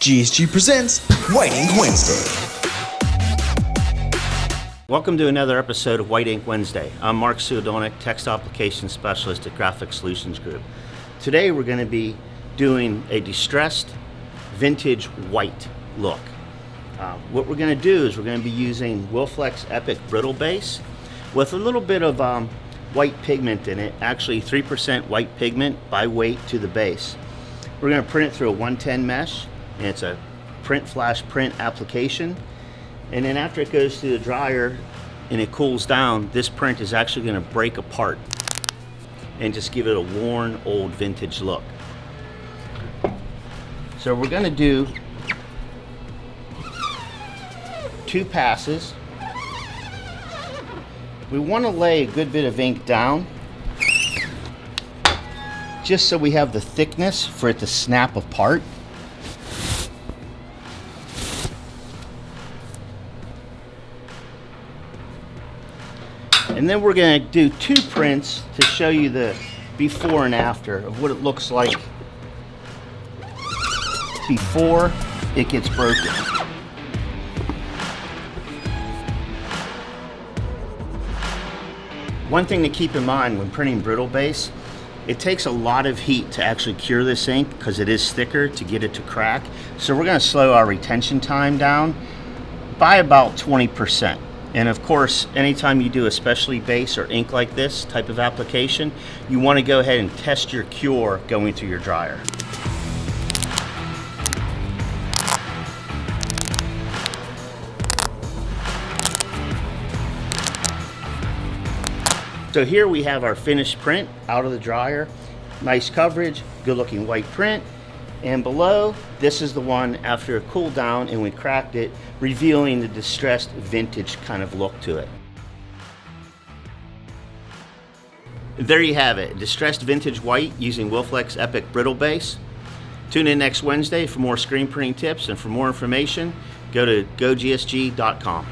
GSG presents White Ink Wednesday. Welcome to another episode of White Ink Wednesday. I'm Mark Sudonik, Textile Application Specialist at Graphic Solutions Group. Today we're going to be doing a distressed vintage white look. What we're going to do is we're going to be using Wilflex Epic Brittle base with a little bit of white pigment in it, actually 3% white pigment by weight to the base. We're going to print it through a 110 mesh, and it's a print flash print application. And then after it goes through the dryer and it cools down, this print is actually going to break apart and just give it a worn old vintage look. So we're going to do 2 passes. We want to lay a good bit of ink down just so we have the thickness for it to snap apart. And then we're going to do 2 prints to show you the before and after of what it looks like before it gets broken. One thing to keep in mind when printing brittle base, it takes a lot of heat to actually cure this ink because it is thicker to get it to crack. So we're going to slow our retention time down by about 20%. And of course, anytime you do a specialty base or ink like this type of application, you want to go ahead and test your cure going through your dryer. So here we have our finished print out of the dryer. Nice coverage, good looking white print. And below, this is the one after it cooled down and we cracked it, revealing the distressed vintage kind of look to it. There you have it, distressed vintage white using Wilflex Epic Brittle base. Tune in next Wednesday for more screen printing tips, and for more information, go to gogsg.com.